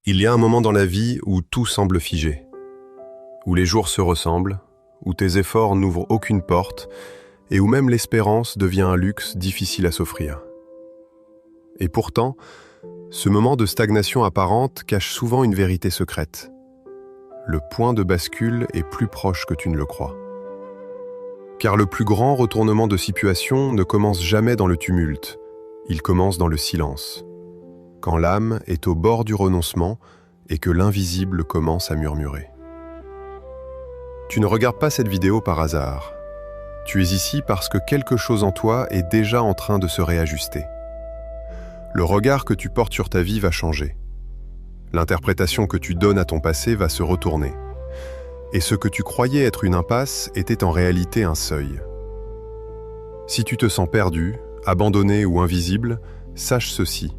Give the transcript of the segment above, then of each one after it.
Il y a un moment dans la vie où tout semble figé, où les jours se ressemblent, où tes efforts n'ouvrent aucune porte et où même l'espérance devient un luxe difficile à s'offrir. Et pourtant, ce moment de stagnation apparente cache souvent une vérité secrète. Le point de bascule est plus proche que tu ne le crois. Car le plus grand retournement de situation ne commence jamais dans le tumulte, il commence dans le silence. Quand l'âme est au bord du renoncement et que l'invisible commence à murmurer. Tu ne regardes pas cette vidéo par hasard. Tu es ici parce que quelque chose en toi est déjà en train de se réajuster. Le regard que tu portes sur ta vie va changer. L'interprétation que tu donnes à ton passé va se retourner. Et ce que tu croyais être une impasse était en réalité un seuil. Si tu te sens perdu, abandonné ou invisible, sache ceci.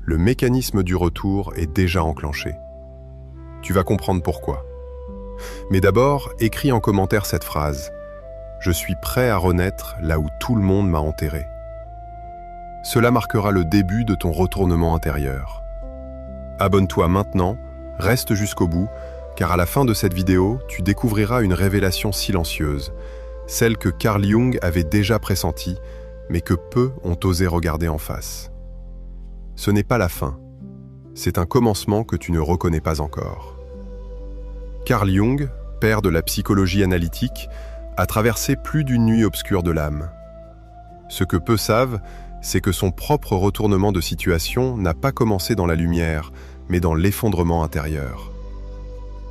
Le mécanisme du retour est déjà enclenché. Tu vas comprendre pourquoi. Mais d'abord, écris en commentaire cette phrase. Je suis prêt à renaître là où tout le monde m'a enterré. Cela marquera le début de ton retournement intérieur. Abonne-toi maintenant, reste jusqu'au bout, car à la fin de cette vidéo, tu découvriras une révélation silencieuse, celle que Carl Jung avait déjà pressentie, mais que peu ont osé regarder en face. Ce n'est pas la fin, c'est un commencement que tu ne reconnais pas encore. Carl Jung, père de la psychologie analytique, a traversé plus d'une nuit obscure de l'âme. Ce que peu savent, c'est que son propre retournement de situation n'a pas commencé dans la lumière, mais dans l'effondrement intérieur.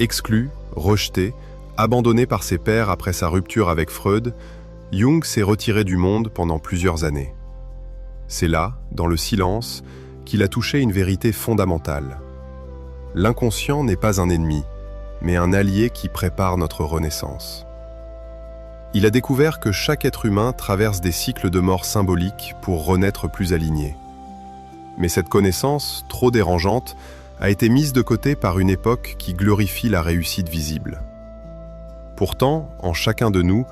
Exclu, rejeté, abandonné par ses pairs après sa rupture avec Freud, Jung s'est retiré du monde pendant plusieurs années. C'est là, dans le silence, qu'il a touché une vérité fondamentale. L'inconscient n'est pas un ennemi, mais un allié qui prépare notre renaissance. Il a découvert que chaque être humain traverse des cycles de mort symboliques pour renaître plus aligné. Mais cette connaissance, trop dérangeante, a été mise de côté par une époque qui glorifie la réussite visible. Pourtant, en chacun de nous,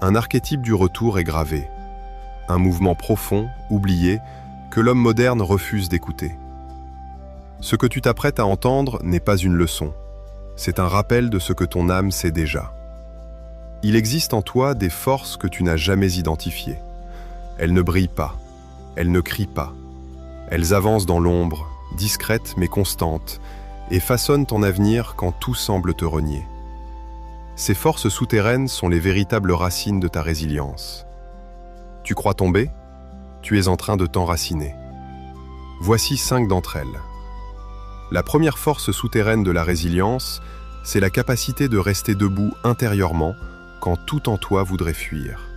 un archétype du retour est gravé. Un mouvement profond, oublié, que l'homme moderne refuse d'écouter. Ce que tu t'apprêtes à entendre n'est pas une leçon. C'est un rappel de ce que ton âme sait déjà. Il existe en toi des forces que tu n'as jamais identifiées. Elles ne brillent pas, elles ne crient pas. Elles avancent dans l'ombre, discrètes mais constantes, et façonnent ton avenir quand tout semble te renier. Ces forces souterraines sont les véritables racines de ta résilience. Tu crois tomber ? Tu es en train de t'enraciner. Voici 5 d'entre elles. La première force souterraine de la résilience, c'est la capacité de rester debout intérieurement quand tout en toi voudrait fuir.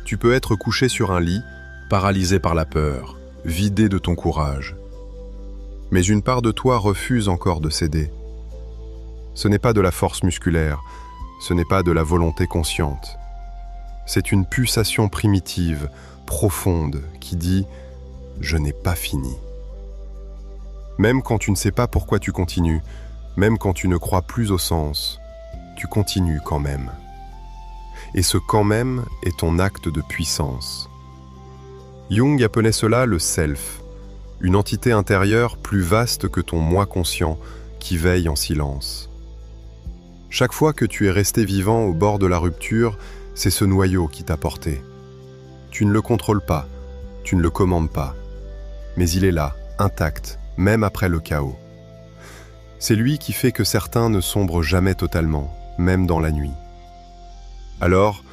Tu peux être couché sur un lit, paralysé par la peur, vidé de ton courage. Mais une part de toi refuse encore de céder. Ce n'est pas de la force musculaire, ce n'est pas de la volonté consciente. C'est une pulsation primitive, profonde, qui dit « Je n'ai pas fini ». Même quand tu ne sais pas pourquoi tu continues, même quand tu ne crois plus au sens, tu continues quand même. Et ce « quand même » est ton acte de puissance. Jung appelait cela le self, une entité intérieure plus vaste que ton moi conscient qui veille en silence. Chaque fois que tu es resté vivant au bord de la rupture, c'est ce noyau qui t'a porté. Tu ne le contrôles pas, tu ne le commandes pas, mais il est là, intact, même après le chaos. C'est lui qui fait que certains ne sombrent jamais totalement, même dans la nuit. Alors,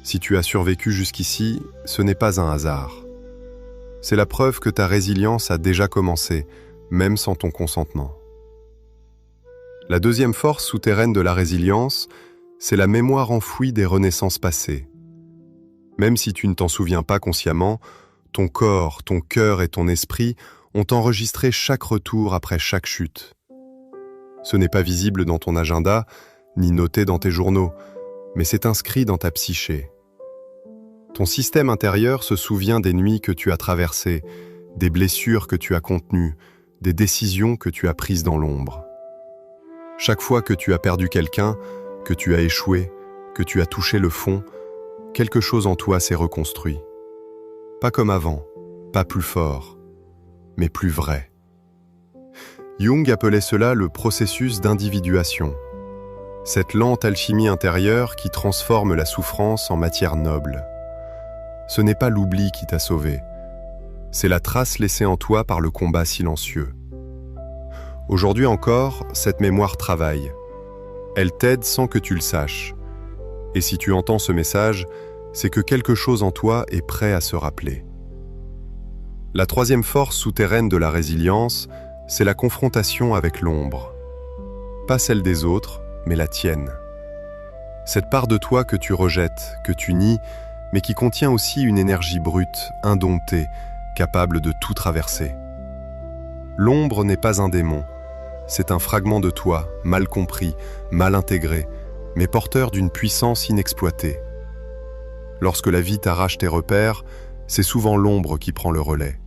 si tu as survécu jusqu'ici, ce n'est pas un hasard. C'est la preuve que ta résilience a déjà commencé, même sans ton consentement. La deuxième force souterraine de la résilience, c'est la mémoire enfouie des renaissances passées. Même si tu ne t'en souviens pas consciemment, ton corps, ton cœur et ton esprit ont enregistré chaque retour après chaque chute. Ce n'est pas visible dans ton agenda, ni noté dans tes journaux, mais c'est inscrit dans ta psyché. Ton système intérieur se souvient des nuits que tu as traversées, des blessures que tu as contenues, des décisions que tu as prises dans l'ombre. Chaque fois que tu as perdu quelqu'un, que tu as échoué, que tu as touché le fond, quelque chose en toi s'est reconstruit. Pas comme avant, pas plus fort, mais plus vrai. Jung appelait cela le processus d'individuation. Cette lente alchimie intérieure qui transforme la souffrance en matière noble. Ce n'est pas l'oubli qui t'a sauvé, c'est la trace laissée en toi par le combat silencieux. Aujourd'hui encore, cette mémoire travaille. Elle t'aide sans que tu le saches. Et si tu entends ce message, c'est que quelque chose en toi est prêt à se rappeler. La troisième force souterraine de la résilience, c'est la confrontation avec l'ombre. Pas celle des autres, mais la tienne. Cette part de toi que tu rejettes, que tu nies, mais qui contient aussi une énergie brute, indomptée, capable de tout traverser. L'ombre n'est pas un démon, c'est un fragment de toi, mal compris, mal intégré, mais porteur d'une puissance inexploitée. Lorsque la vie t'arrache tes repères, c'est souvent l'ombre qui prend le relais.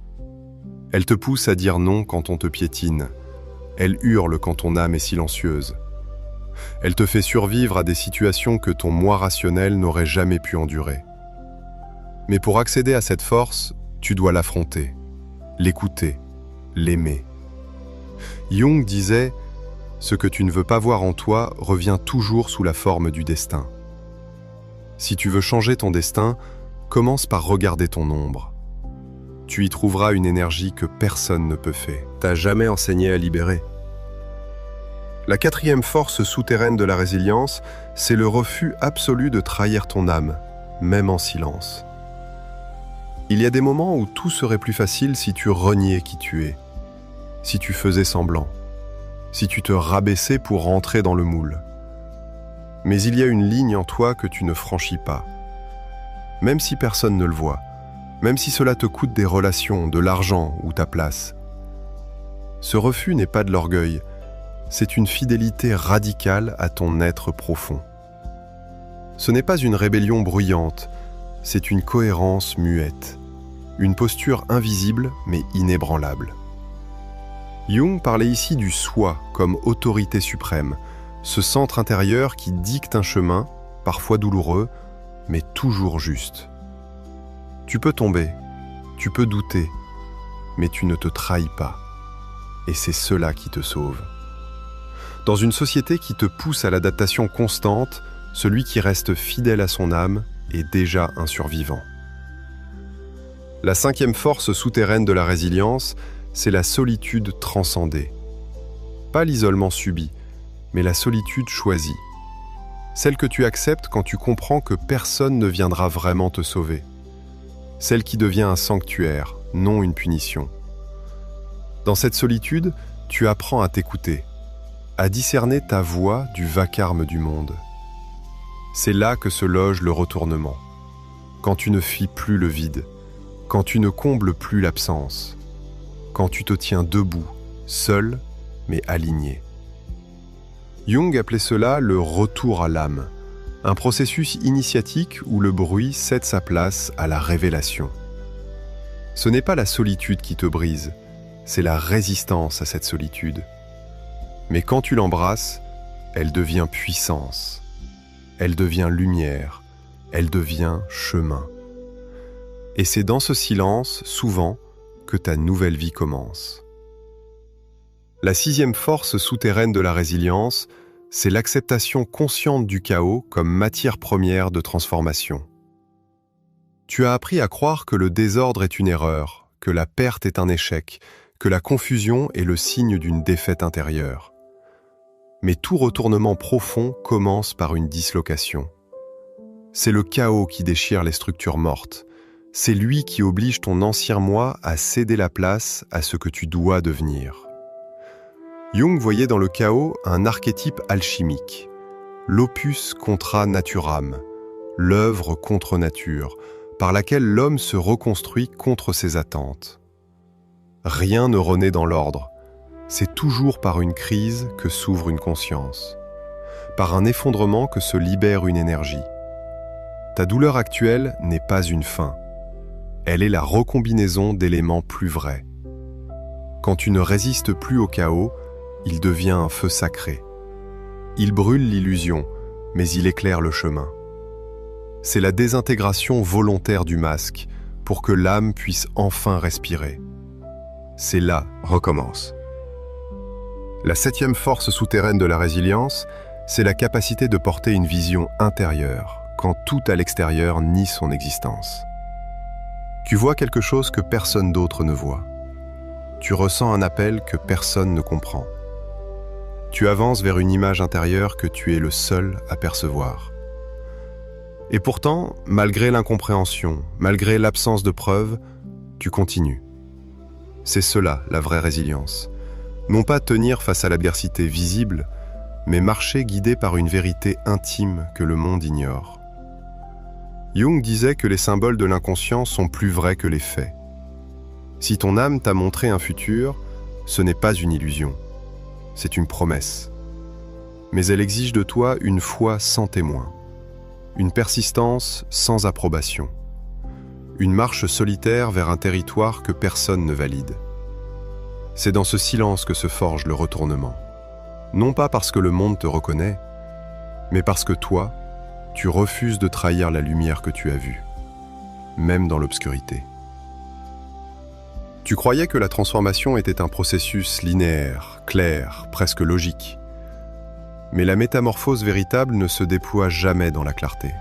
Elle te pousse à dire non quand on te piétine. Elle hurle quand ton âme est silencieuse. Elle te fait survivre à des situations que ton moi rationnel n'aurait jamais pu endurer. Mais pour accéder à cette force, tu dois l'affronter, l'écouter, l'aimer. Jung disait « Ce que tu ne veux pas voir en toi revient toujours sous la forme du destin. » Si tu veux changer ton destin, commence par regarder ton ombre. Tu y trouveras une énergie que personne ne peut faire. T'as jamais enseigné à libérer. La quatrième force souterraine de la résilience, c'est le refus absolu de trahir ton âme, même en silence. Il y a des moments où tout serait plus facile si tu reniais qui tu es, si tu faisais semblant, si tu te rabaissais pour rentrer dans le moule. Mais il y a une ligne en toi que tu ne franchis pas. Même si personne ne le voit, même si cela te coûte des relations, de l'argent ou ta place. Ce refus n'est pas de l'orgueil, c'est une fidélité radicale à ton être profond. Ce n'est pas une rébellion bruyante, c'est une cohérence muette, une posture invisible mais inébranlable. Jung parlait ici du soi comme autorité suprême, ce centre intérieur qui dicte un chemin, parfois douloureux, mais toujours juste. Tu peux tomber, tu peux douter, mais tu ne te trahis pas. Et c'est cela qui te sauve. Dans une société qui te pousse à l'adaptation constante, celui qui reste fidèle à son âme est déjà un survivant. La cinquième force souterraine de la résilience, c'est la solitude transcendée. Pas l'isolement subi, mais la solitude choisie. Celle que tu acceptes quand tu comprends que personne ne viendra vraiment te sauver. Celle qui devient un sanctuaire, non une punition. Dans cette solitude, tu apprends à t'écouter, à discerner ta voix du vacarme du monde. C'est là que se loge le retournement, quand tu ne fuis plus le vide, quand tu ne combles plus l'absence, quand tu te tiens debout, seul, mais aligné. Jung appelait cela le retour à l'âme, un processus initiatique où le bruit cède sa place à la révélation. Ce n'est pas la solitude qui te brise, c'est la résistance à cette solitude. Mais quand tu l'embrasses, elle devient puissance, elle devient lumière, elle devient chemin. Et c'est dans ce silence, souvent, que ta nouvelle vie commence. La sixième force souterraine de la résilience, c'est l'acceptation consciente du chaos comme matière première de transformation. Tu as appris à croire que le désordre est une erreur, que la perte est un échec, que la confusion est le signe d'une défaite intérieure. Mais tout retournement profond commence par une dislocation. C'est le chaos qui déchire les structures mortes. C'est lui qui oblige ton ancien moi à céder la place à ce que tu dois devenir. Jung voyait dans le chaos un archétype alchimique, l'opus contra naturam, l'œuvre contre nature, par laquelle l'homme se reconstruit contre ses attentes. Rien ne renaît dans l'ordre, c'est toujours par une crise que s'ouvre une conscience, par un effondrement que se libère une énergie. Ta douleur actuelle n'est pas une fin, elle est la recombinaison d'éléments plus vrais. Quand tu ne résistes plus au chaos, il devient un feu sacré. Il brûle l'illusion, mais il éclaire le chemin. C'est la désintégration volontaire du masque pour que l'âme puisse enfin respirer. C'est là, recommence. La 7e force souterraine de la résilience, c'est la capacité de porter une vision intérieure, quand tout à l'extérieur nie son existence. Tu vois quelque chose que personne d'autre ne voit. Tu ressens un appel que personne ne comprend. Tu avances vers une image intérieure que tu es le seul à percevoir. Et pourtant, malgré l'incompréhension, malgré l'absence de preuves, tu continues. C'est cela, la vraie résilience. Non pas tenir face à l'adversité visible, mais marcher guidé par une vérité intime que le monde ignore. Jung disait que les symboles de l'inconscient sont plus vrais que les faits. Si ton âme t'a montré un futur, ce n'est pas une illusion, c'est une promesse. Mais elle exige de toi une foi sans témoin, une persistance sans approbation, une marche solitaire vers un territoire que personne ne valide. C'est dans ce silence que se forge le retournement. Non pas parce que le monde te reconnaît, mais parce que toi, tu refuses de trahir la lumière que tu as vue, même dans l'obscurité. Tu croyais que la transformation était un processus linéaire, clair, presque logique. Mais la métamorphose véritable ne se déploie jamais dans la clarté.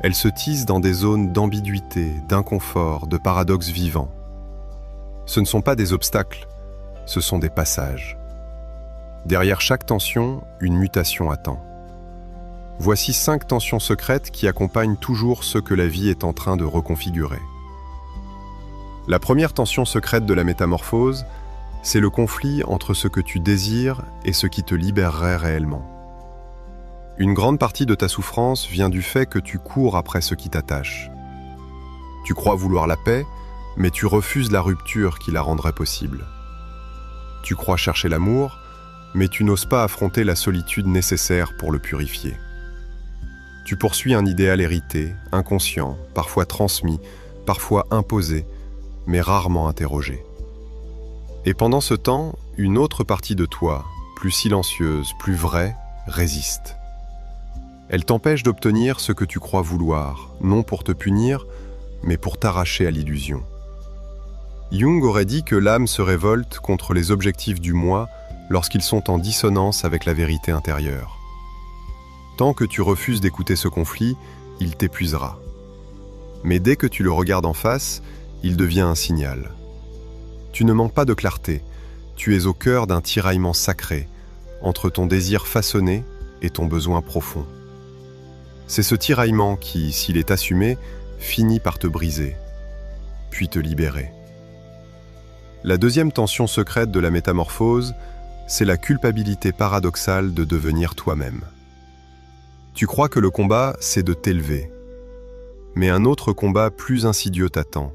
Elle se tisse dans des zones d'ambiguïté, d'inconfort, de paradoxes vivants. Ce ne sont pas des obstacles, ce sont des passages. Derrière chaque tension, une mutation attend. Voici 5 tensions secrètes qui accompagnent toujours ce que la vie est en train de reconfigurer. La première tension secrète de la métamorphose, c'est le conflit entre ce que tu désires et ce qui te libérerait réellement. Une grande partie de ta souffrance vient du fait que tu cours après ce qui t'attache. Tu crois vouloir la paix, mais tu refuses la rupture qui la rendrait possible. Tu crois chercher l'amour, mais tu n'oses pas affronter la solitude nécessaire pour le purifier. Tu poursuis un idéal hérité, inconscient, parfois transmis, parfois imposé, mais rarement interrogé. Et pendant ce temps, une autre partie de toi, plus silencieuse, plus vraie, résiste. Elle t'empêche d'obtenir ce que tu crois vouloir, non pour te punir, mais pour t'arracher à l'illusion. Jung aurait dit que l'âme se révolte contre les objectifs du moi lorsqu'ils sont en dissonance avec la vérité intérieure. Tant que tu refuses d'écouter ce conflit, il t'épuisera. Mais dès que tu le regardes en face, il devient un signal. Tu ne manques pas de clarté, tu es au cœur d'un tiraillement sacré, entre ton désir façonné et ton besoin profond. C'est ce tiraillement qui, s'il est assumé, finit par te briser, puis te libérer. La deuxième tension secrète de la métamorphose, c'est la culpabilité paradoxale de devenir toi-même. Tu crois que le combat, c'est de t'élever. Mais un autre combat plus insidieux t'attend,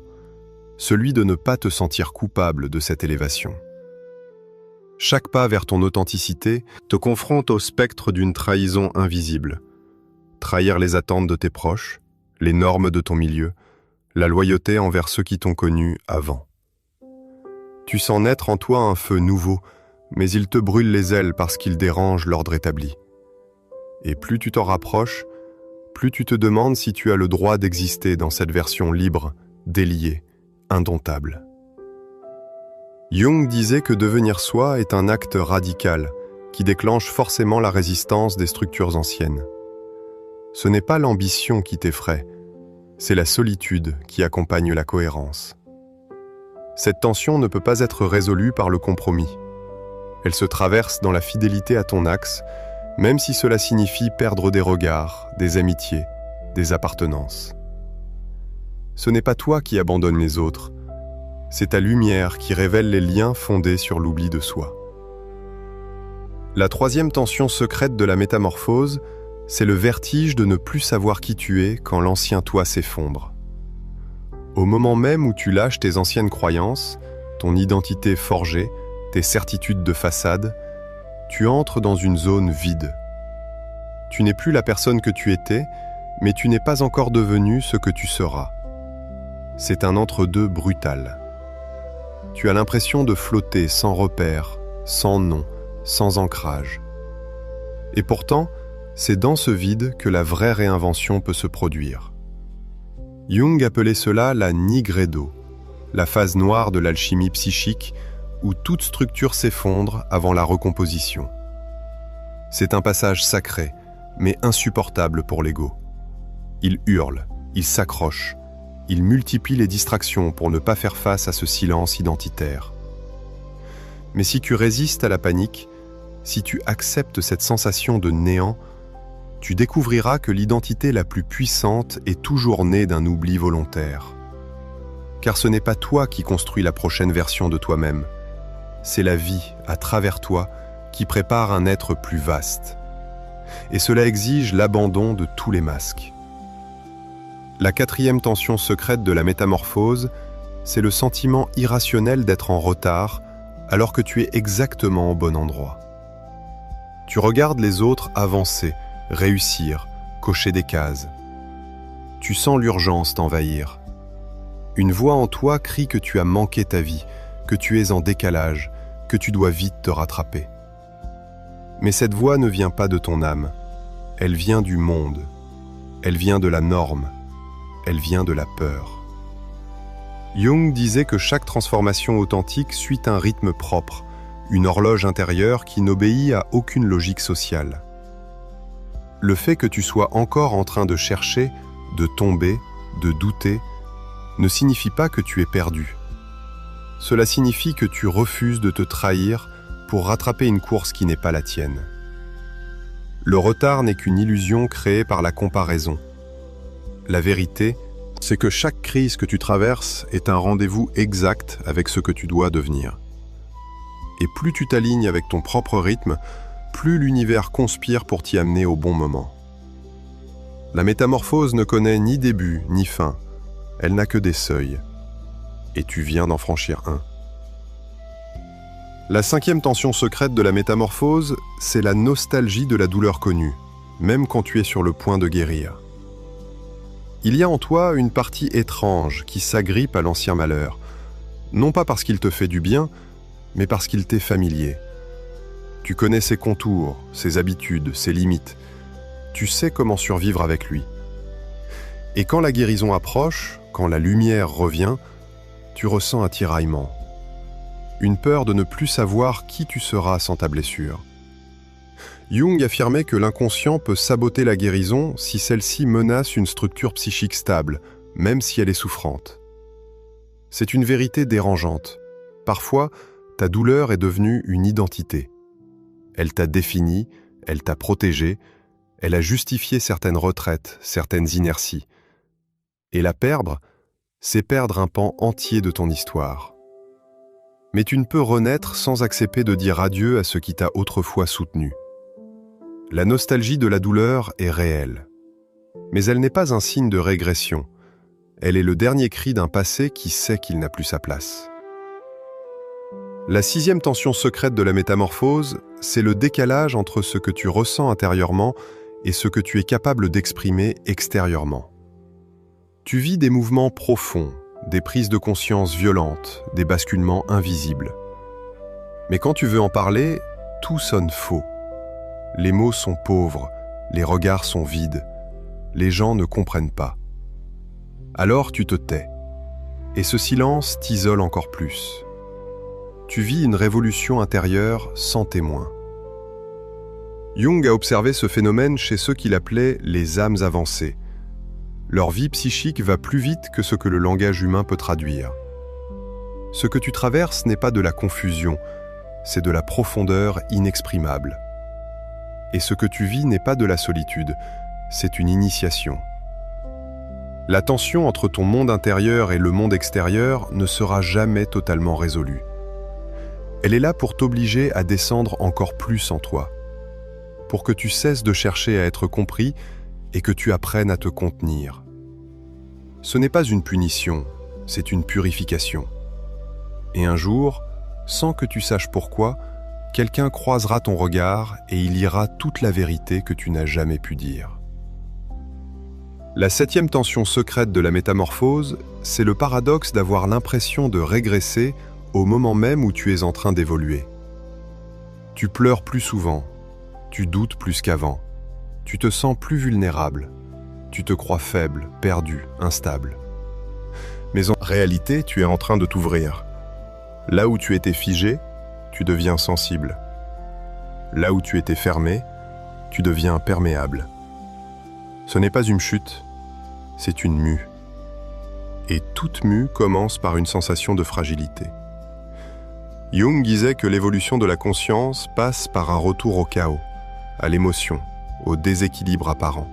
celui de ne pas te sentir coupable de cette élévation. Chaque pas vers ton authenticité te confronte au spectre d'une trahison invisible. Trahir les attentes de tes proches, les normes de ton milieu, la loyauté envers ceux qui t'ont connu avant. Tu sens naître en toi un feu nouveau, mais il te brûle les ailes parce qu'il dérange l'ordre établi. Et plus tu t'en rapproches, plus tu te demandes si tu as le droit d'exister dans cette version libre, déliée, indomptable. Jung disait que devenir soi est un acte radical qui déclenche forcément la résistance des structures anciennes. Ce n'est pas l'ambition qui t'effraie, c'est la solitude qui accompagne la cohérence. Cette tension ne peut pas être résolue par le compromis. Elle se traverse dans la fidélité à ton axe, même si cela signifie perdre des regards, des amitiés, des appartenances. Ce n'est pas toi qui abandonnes les autres, c'est ta lumière qui révèle les liens fondés sur l'oubli de soi. La troisième tension secrète de la métamorphose, c'est le vertige de ne plus savoir qui tu es quand l'ancien toi s'effondre. Au moment même où tu lâches tes anciennes croyances, ton identité forgée, tes certitudes de façade, tu entres dans une zone vide. Tu n'es plus la personne que tu étais, mais tu n'es pas encore devenu ce que tu seras. C'est un entre-deux brutal. Tu as l'impression de flotter sans repère, sans nom, sans ancrage. Et pourtant, c'est dans ce vide que la vraie réinvention peut se produire. Jung appelait cela la nigredo, la phase noire de l'alchimie psychique où toute structure s'effondre avant la recomposition. C'est un passage sacré, mais insupportable pour l'ego. Il hurle, il s'accroche, il multiplie les distractions pour ne pas faire face à ce silence identitaire. Mais si tu résistes à la panique, si tu acceptes cette sensation de néant, tu découvriras que l'identité la plus puissante est toujours née d'un oubli volontaire. Car ce n'est pas toi qui construis la prochaine version de toi-même, c'est la vie, à travers toi, qui prépare un être plus vaste. Et cela exige l'abandon de tous les masques. La quatrième tension secrète de la métamorphose, c'est le sentiment irrationnel d'être en retard alors que tu es exactement au bon endroit. Tu regardes les autres avancer, réussir, cocher des cases. Tu sens l'urgence t'envahir. Une voix en toi crie que tu as manqué ta vie, que tu es en décalage, que tu dois vite te rattraper. Mais cette voix ne vient pas de ton âme, elle vient du monde, elle vient de la norme, elle vient de la peur. Jung disait que chaque transformation authentique suit un rythme propre, une horloge intérieure qui n'obéit à aucune logique sociale. Le fait que tu sois encore en train de chercher, de tomber, de douter, ne signifie pas que tu es perdu. Cela signifie que tu refuses de te trahir pour rattraper une course qui n'est pas la tienne. Le retard n'est qu'une illusion créée par la comparaison. La vérité, c'est que chaque crise que tu traverses est un rendez-vous exact avec ce que tu dois devenir. Et plus tu t'alignes avec ton propre rythme, plus l'univers conspire pour t'y amener au bon moment. La métamorphose ne connaît ni début ni fin, elle n'a que des seuils. Et tu viens d'en franchir un. La cinquième tension secrète de la métamorphose, c'est la nostalgie de la douleur connue, même quand tu es sur le point de guérir. Il y a en toi une partie étrange qui s'agrippe à l'ancien malheur, non pas parce qu'il te fait du bien, mais parce qu'il t'est familier. Tu connais ses contours, ses habitudes, ses limites. Tu sais comment survivre avec lui. Et quand la guérison approche, quand la lumière revient, tu ressens un tiraillement. Une peur de ne plus savoir qui tu seras sans ta blessure. Jung affirmait que l'inconscient peut saboter la guérison si celle-ci menace une structure psychique stable, même si elle est souffrante. C'est une vérité dérangeante. Parfois, ta douleur est devenue une identité. Elle t'a défini, elle t'a protégé, elle a justifié certaines retraites, certaines inerties. Et la perdre, c'est perdre un pan entier de ton histoire. Mais tu ne peux renaître sans accepter de dire adieu à ce qui t'a autrefois soutenu. La nostalgie de la douleur est réelle. Mais elle n'est pas un signe de régression. Elle est le dernier cri d'un passé qui sait qu'il n'a plus sa place. La sixième tension secrète de la métamorphose, c'est le décalage entre ce que tu ressens intérieurement et ce que tu es capable d'exprimer extérieurement. Tu vis des mouvements profonds, des prises de conscience violentes, des basculements invisibles. Mais quand tu veux en parler, tout sonne faux. Les mots sont pauvres, les regards sont vides, les gens ne comprennent pas. Alors tu te tais, et ce silence t'isole encore plus. Tu vis une révolution intérieure sans témoin. Jung a observé ce phénomène chez ceux qu'il appelait les âmes avancées. Leur vie psychique va plus vite que ce que le langage humain peut traduire. Ce que tu traverses n'est pas de la confusion, c'est de la profondeur inexprimable. Et ce que tu vis n'est pas de la solitude, c'est une initiation. La tension entre ton monde intérieur et le monde extérieur ne sera jamais totalement résolue. Elle est là pour t'obliger à descendre encore plus en toi, pour que tu cesses de chercher à être compris et que tu apprennes à te contenir. Ce n'est pas une punition, c'est une purification. Et un jour, sans que tu saches pourquoi, quelqu'un croisera ton regard et il lira toute la vérité que tu n'as jamais pu dire. La septième tension secrète de la métamorphose, c'est le paradoxe d'avoir l'impression de régresser au moment même où tu es en train d'évoluer. Tu pleures plus souvent, tu doutes plus qu'avant, tu te sens plus vulnérable, tu te crois faible, perdu, instable. Mais en réalité, tu es en train de t'ouvrir. Là où tu étais figé, tu deviens sensible. Là où tu étais fermé, tu deviens perméable. Ce n'est pas une chute, c'est une mue. Et toute mue commence par une sensation de fragilité. Jung disait que l'évolution de la conscience passe par un retour au chaos, à l'émotion, au déséquilibre apparent.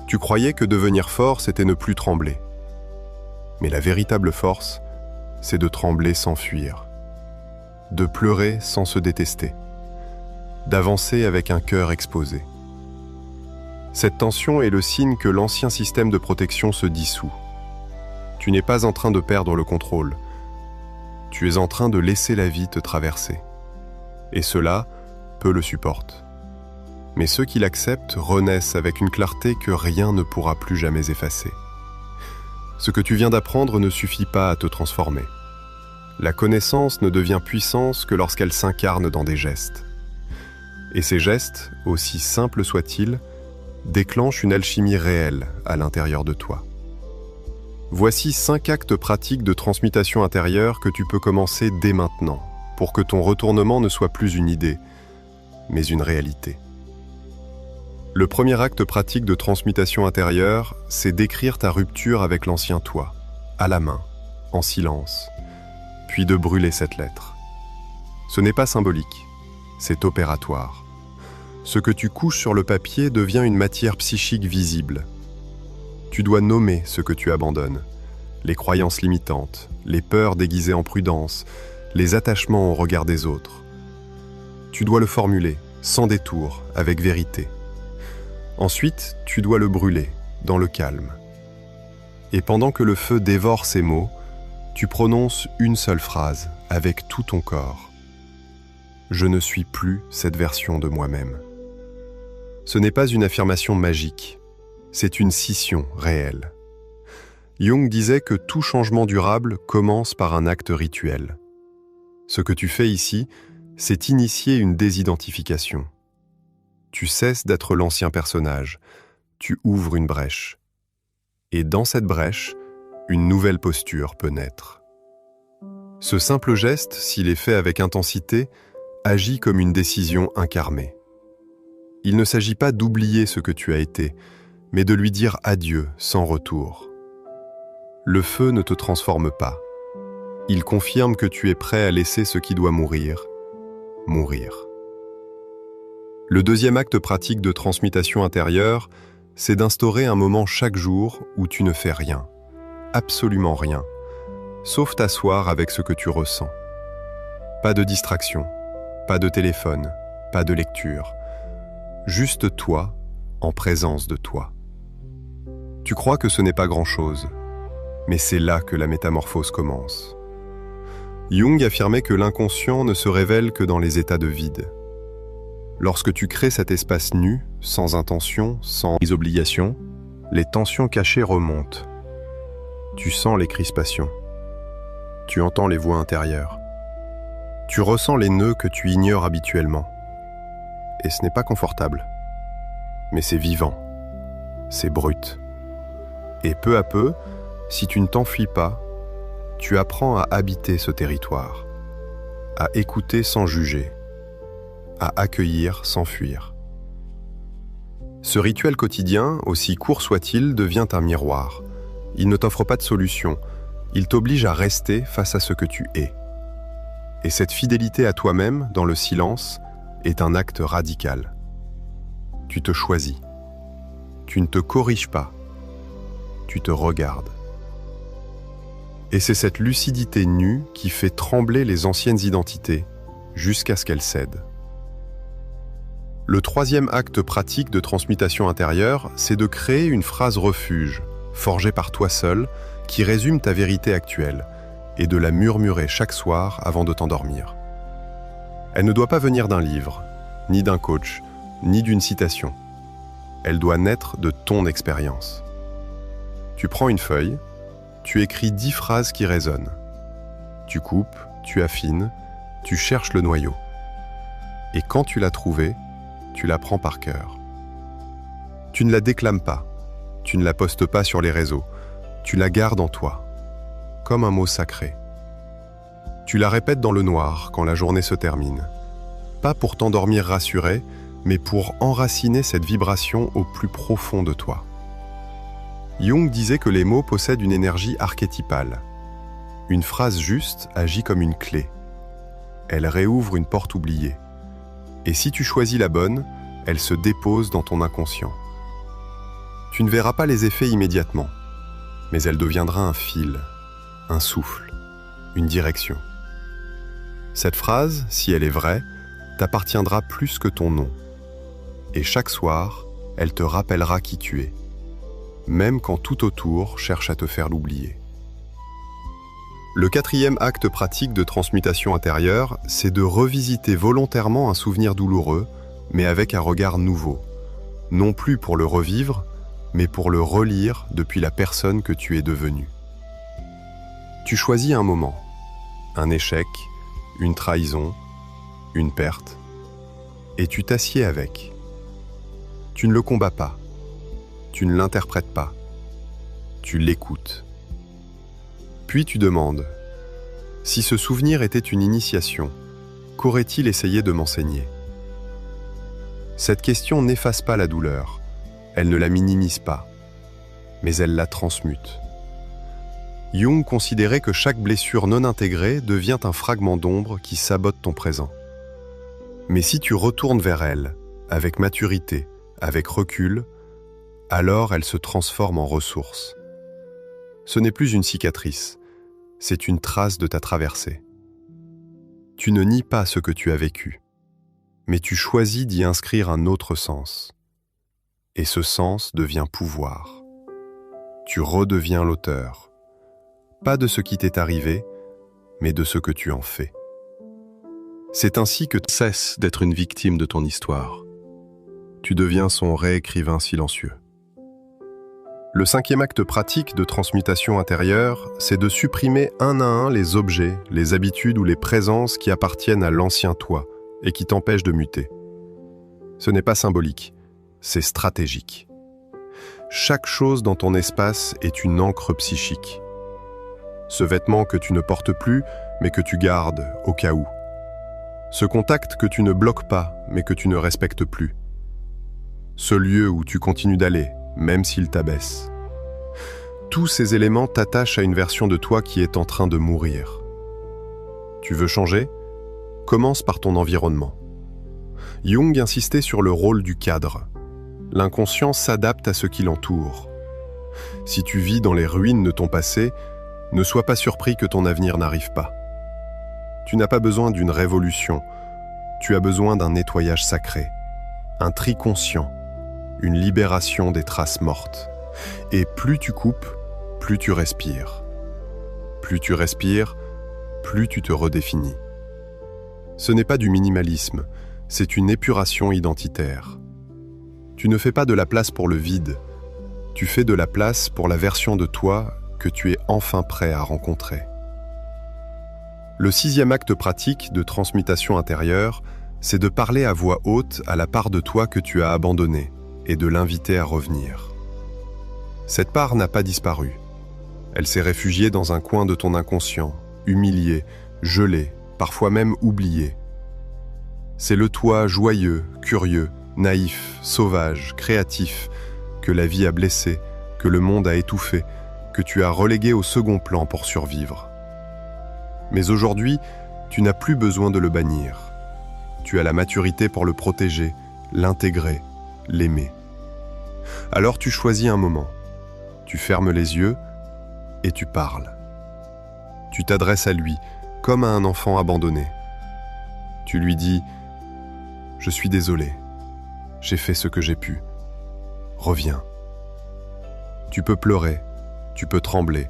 Tu croyais que devenir fort, c'était ne plus trembler. Mais la véritable force, c'est de trembler sans fuir, de pleurer sans se détester, d'avancer avec un cœur exposé. Cette tension est le signe que l'ancien système de protection se dissout. Tu n'es pas en train de perdre le contrôle. Tu es en train de laisser la vie te traverser. Et cela, peu le supportent. Mais ceux qui l'acceptent renaissent avec une clarté que rien ne pourra plus jamais effacer. Ce que tu viens d'apprendre ne suffit pas à te transformer. La connaissance ne devient puissance que lorsqu'elle s'incarne dans des gestes. Et ces gestes, aussi simples soient-ils, déclenchent une alchimie réelle à l'intérieur de toi. Voici 5 actes pratiques de transmutation intérieure que tu peux commencer dès maintenant, pour que ton retournement ne soit plus une idée, mais une réalité. Le premier acte pratique de transmutation intérieure, c'est d'écrire ta rupture avec l'ancien toi, à la main, en silence, puis de brûler cette lettre. Ce n'est pas symbolique, c'est opératoire. Ce que tu couches sur le papier devient une matière psychique visible. Tu dois nommer ce que tu abandonnes, les croyances limitantes, les peurs déguisées en prudence, les attachements au regard des autres. Tu dois le formuler, sans détour, avec vérité. Ensuite, tu dois le brûler, dans le calme. Et pendant que le feu dévore ces mots, tu prononces une seule phrase, avec tout ton corps. Je ne suis plus cette version de moi-même. Ce n'est pas une affirmation magique, c'est une scission réelle. Jung disait que tout changement durable commence par un acte rituel. Ce que tu fais ici, c'est initier une désidentification. Tu cesses d'être l'ancien personnage, tu ouvres une brèche. Et dans cette brèche, une nouvelle posture peut naître. Ce simple geste, s'il est fait avec intensité, agit comme une décision incarnée. Il ne s'agit pas d'oublier ce que tu as été, mais de lui dire adieu sans retour. Le feu ne te transforme pas. Il confirme que tu es prêt à laisser ce qui doit mourir, mourir. Le deuxième acte pratique de transmutation intérieure, c'est d'instaurer un moment chaque jour où tu ne fais rien, absolument rien, sauf t'asseoir avec ce que tu ressens. Pas de distraction, pas de téléphone, pas de lecture. Juste toi, en présence de toi. Tu crois que ce n'est pas grand-chose, mais c'est là que la métamorphose commence. Jung affirmait que l'inconscient ne se révèle que dans les états de vide. Lorsque tu crées cet espace nu, sans intention, sans obligation, les tensions cachées remontent. Tu sens les crispations. Tu entends les voix intérieures. Tu ressens les nœuds que tu ignores habituellement. Et ce n'est pas confortable. Mais c'est vivant. C'est brut. Et peu à peu, si tu ne t'enfuis pas, tu apprends à habiter ce territoire, à écouter sans juger, à accueillir sans fuir. Ce rituel quotidien, aussi court soit-il, devient un miroir. Il ne t'offre pas de solution, il t'oblige à rester face à ce que tu es. Et cette fidélité à toi-même, dans le silence, est un acte radical. Tu te choisis. Tu ne te corriges pas. Tu te regardes. Et c'est cette lucidité nue qui fait trembler les anciennes identités jusqu'à ce qu'elles cèdent. Le troisième acte pratique de transmutation intérieure, c'est de créer une phrase refuge, forgée par toi seul, qui résume ta vérité actuelle, et de la murmurer chaque soir avant de t'endormir. Elle ne doit pas venir d'un livre, ni d'un coach, ni d'une citation. Elle doit naître de ton expérience. Tu prends une feuille, tu écris 10 phrases qui résonnent. Tu coupes, tu affines, tu cherches le noyau. Et quand tu l'as trouvée, tu la prends par cœur. Tu ne la déclames pas, tu ne la postes pas sur les réseaux, tu la gardes en toi, comme un mot sacré. Tu la répètes dans le noir quand la journée se termine. Pas pour t'endormir rassuré, mais pour enraciner cette vibration au plus profond de toi. Jung disait que les mots possèdent une énergie archétypale. Une phrase juste agit comme une clé. Elle réouvre une porte oubliée. Et si tu choisis la bonne, elle se dépose dans ton inconscient. Tu ne verras pas les effets immédiatement, mais elle deviendra un fil, un souffle, une direction. Cette phrase, si elle est vraie, t'appartiendra plus que ton nom. Et chaque soir, elle te rappellera qui tu es, même quand tout autour cherche à te faire l'oublier. Le 4e acte pratique de transmutation intérieure, c'est de revisiter volontairement un souvenir douloureux, mais avec un regard nouveau. Non plus pour le revivre, mais pour le relire depuis la personne que tu es devenue. Tu choisis un moment, un échec, une trahison, une perte, et tu t'assieds avec. Tu ne le combats pas, tu ne l'interprètes pas, tu l'écoutes. Puis tu demandes, si ce souvenir était une initiation, qu'aurait-il essayé de m'enseigner ? Cette question n'efface pas la douleur, elle ne la minimise pas, mais elle la transmute. Jung considérait que chaque blessure non intégrée devient un fragment d'ombre qui sabote ton présent. Mais si tu retournes vers elle, avec maturité, avec recul, alors elle se transforme en ressource. Ce n'est plus une cicatrice, c'est une trace de ta traversée. Tu ne nies pas ce que tu as vécu, mais tu choisis d'y inscrire un autre sens. Et ce sens devient pouvoir. Tu redeviens l'auteur, pas de ce qui t'est arrivé, mais de ce que tu en fais. C'est ainsi que tu cesses d'être une victime de ton histoire. Tu deviens son réécrivain silencieux. Le 5e acte pratique de transmutation intérieure, c'est de supprimer un à un les objets, les habitudes ou les présences qui appartiennent à l'ancien toi et qui t'empêchent de muter. Ce n'est pas symbolique, c'est stratégique. Chaque chose dans ton espace est une encre psychique. Ce vêtement que tu ne portes plus, mais que tu gardes au cas où. Ce contact que tu ne bloques pas, mais que tu ne respectes plus. Ce lieu où tu continues d'aller, même s'il t'abaisse. Tous ces éléments t'attachent à une version de toi qui est en train de mourir. Tu veux changer ? Commence par ton environnement. Jung insistait sur le rôle du cadre. L'inconscient s'adapte à ce qui l'entoure. Si tu vis dans les ruines de ton passé, ne sois pas surpris que ton avenir n'arrive pas. Tu n'as pas besoin d'une révolution, tu as besoin d'un nettoyage sacré, un tri conscient, une libération des traces mortes. Et plus tu coupes, plus tu respires. Plus tu respires, plus tu te redéfinis. Ce n'est pas du minimalisme, c'est une épuration identitaire. Tu ne fais pas de la place pour le vide, tu fais de la place pour la version de toi que tu es enfin prêt à rencontrer. Le 6e acte pratique de transmutation intérieure, c'est de parler à voix haute à la part de toi que tu as abandonnée et de l'inviter à revenir. Cette part n'a pas disparu. Elle s'est réfugiée dans un coin de ton inconscient, humiliée, gelée, parfois même oubliée. C'est le toi joyeux, curieux, naïf, sauvage, créatif, que la vie a blessé, que le monde a étouffé, que tu as relégué au second plan pour survivre. Mais aujourd'hui, tu n'as plus besoin de le bannir. Tu as la maturité pour le protéger, l'intégrer, l'aimer. Alors tu choisis un moment. Tu fermes les yeux et tu parles. Tu t'adresses à lui comme à un enfant abandonné. Tu lui dis « Je suis désolé, j'ai fait ce que j'ai pu. Reviens. » Tu peux pleurer, tu peux trembler,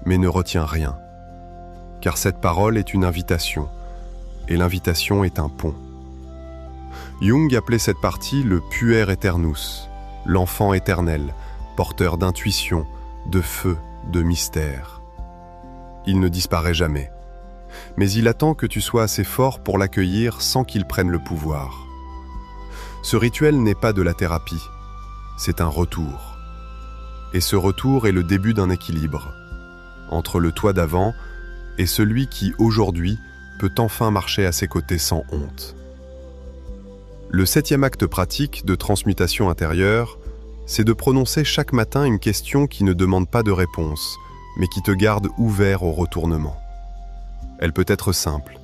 mais ne retiens rien. Car cette parole est une invitation, et l'invitation est un pont. Jung appelait cette partie le puer aeternus, l'enfant éternel, porteur d'intuition, de feu, de mystère. Il ne disparaît jamais, mais il attend que tu sois assez fort pour l'accueillir sans qu'il prenne le pouvoir. Ce rituel n'est pas de la thérapie, c'est un retour. Et ce retour est le début d'un équilibre, entre le toi d'avant et celui qui, aujourd'hui, peut enfin marcher à ses côtés sans honte. Le 7e acte pratique de transmutation intérieure, c'est de prononcer chaque matin une question qui ne demande pas de réponse, mais qui te garde ouvert au retournement. Elle peut être simple.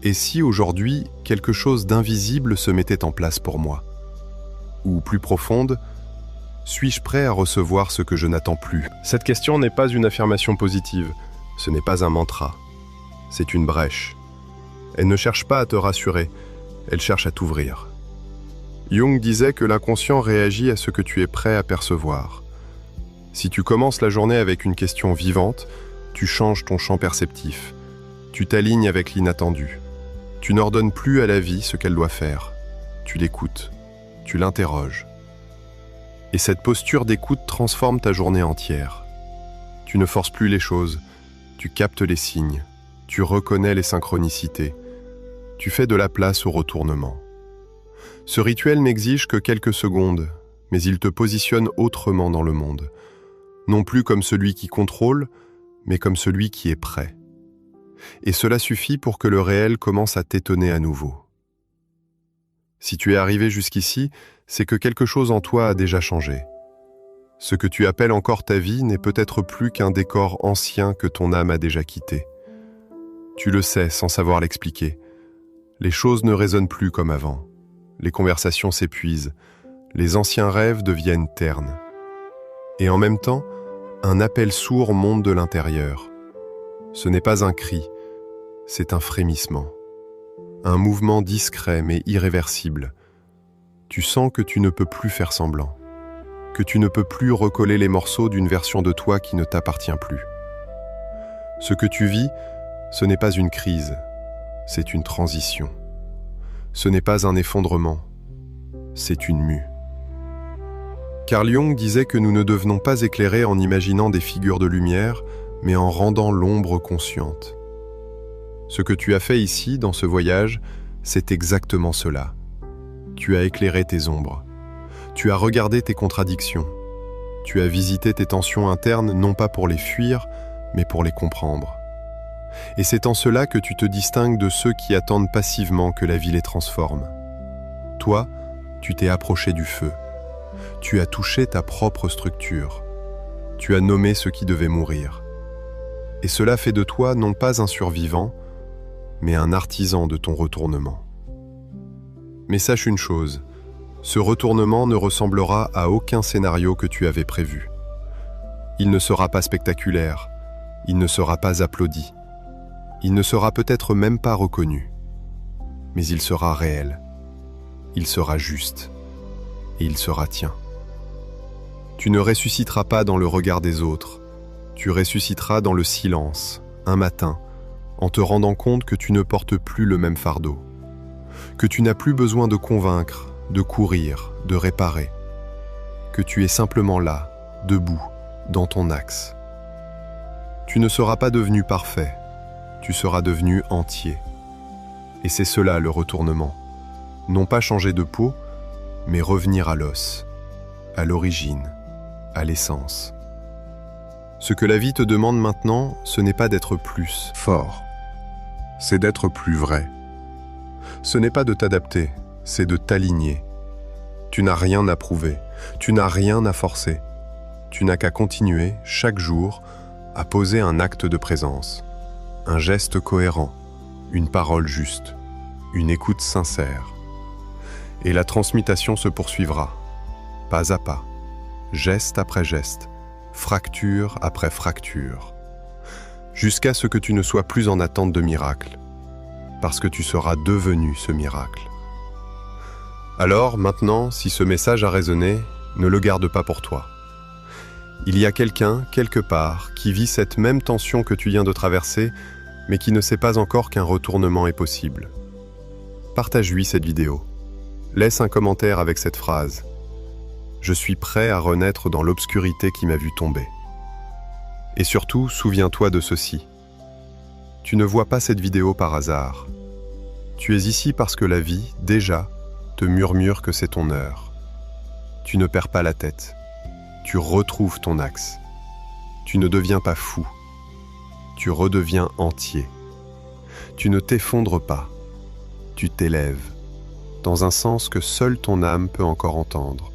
Et si aujourd'hui, quelque chose d'invisible se mettait en place pour moi? Ou plus profonde, suis-je prêt à recevoir ce que je n'attends plus? Cette question n'est pas une affirmation positive, ce n'est pas un mantra. C'est une brèche. Elle ne cherche pas à te rassurer, elle cherche à t'ouvrir. Jung disait que l'inconscient réagit à ce que tu es prêt à percevoir. Si tu commences la journée avec une question vivante, tu changes ton champ perceptif. Tu t'alignes avec l'inattendu. Tu n'ordonnes plus à la vie ce qu'elle doit faire. Tu l'écoutes. Tu l'interroges. Et cette posture d'écoute transforme ta journée entière. Tu ne forces plus les choses. Tu captes les signes. Tu reconnais les synchronicités. Tu fais de la place au retournement. Ce rituel n'exige que quelques secondes, mais il te positionne autrement dans le monde. Non plus comme celui qui contrôle, mais comme celui qui est prêt. Et cela suffit pour que le réel commence à t'étonner à nouveau. Si tu es arrivé jusqu'ici, c'est que quelque chose en toi a déjà changé. Ce que tu appelles encore ta vie n'est peut-être plus qu'un décor ancien que ton âme a déjà quitté. Tu le sais sans savoir l'expliquer. Les choses ne résonnent plus comme avant. Les conversations s'épuisent. Les anciens rêves deviennent ternes. Et en même temps, un appel sourd monte de l'intérieur. Ce n'est pas un cri, c'est un frémissement. Un mouvement discret mais irréversible. Tu sens que tu ne peux plus faire semblant, que tu ne peux plus recoller les morceaux d'une version de toi qui ne t'appartient plus. Ce que tu vis, ce n'est pas une crise, c'est une transition. Ce n'est pas un effondrement, c'est une mue. Carl Jung disait que nous ne devenons pas éclairer en imaginant des figures de lumière, mais en rendant l'ombre consciente. Ce que tu as fait ici, dans ce voyage, c'est exactement cela. Tu as éclairé tes ombres. Tu as regardé tes contradictions. Tu as visité tes tensions internes non pas pour les fuir, mais pour les comprendre. Et c'est en cela que tu te distingues de ceux qui attendent passivement que la vie les transforme. Toi, tu t'es approché du feu. Tu as touché ta propre structure. Tu as nommé ce qui devait mourir. Et cela fait de toi non pas un survivant, mais un artisan de ton retournement. Mais sache une chose, ce retournement ne ressemblera à aucun scénario que tu avais prévu. Il ne sera pas spectaculaire, il ne sera pas applaudi, il ne sera peut-être même pas reconnu, mais il sera réel, il sera juste, et il sera tien. Tu ne ressusciteras pas dans le regard des autres, tu ressusciteras dans le silence, un matin, en te rendant compte que tu ne portes plus le même fardeau, que tu n'as plus besoin de convaincre, de courir, de réparer, que tu es simplement là, debout, dans ton axe. Tu ne seras pas devenu parfait, tu seras devenu entier. Et c'est cela le retournement, non pas changer de peau, mais revenir à l'os, à l'origine, à l'essence. Ce que la vie te demande maintenant, ce n'est pas d'être plus fort, c'est d'être plus vrai. Ce n'est pas de t'adapter, c'est de t'aligner. Tu n'as rien à prouver, tu n'as rien à forcer. Tu n'as qu'à continuer, chaque jour, à poser un acte de présence, un geste cohérent, une parole juste, une écoute sincère. Et la transmutation se poursuivra, pas à pas, geste après geste, fracture après fracture, jusqu'à ce que tu ne sois plus en attente de miracle, parce que tu seras devenu ce miracle. Alors, maintenant, si ce message a résonné, ne le garde pas pour toi. Il y a quelqu'un, quelque part, qui vit cette même tension que tu viens de traverser, mais qui ne sait pas encore qu'un retournement est possible. Partage-lui cette vidéo. Laisse un commentaire avec cette phrase. Je suis prêt à renaître dans l'obscurité qui m'a vu tomber. Et surtout, souviens-toi de ceci. Tu ne vois pas cette vidéo par hasard. Tu es ici parce que la vie, déjà, te murmure que c'est ton heure. Tu ne perds pas la tête. Tu retrouves ton axe. Tu ne deviens pas fou. tu redeviens entier. Tu ne t'effondres pas, tu t'élèves, dans un sens que seule ton âme peut encore entendre.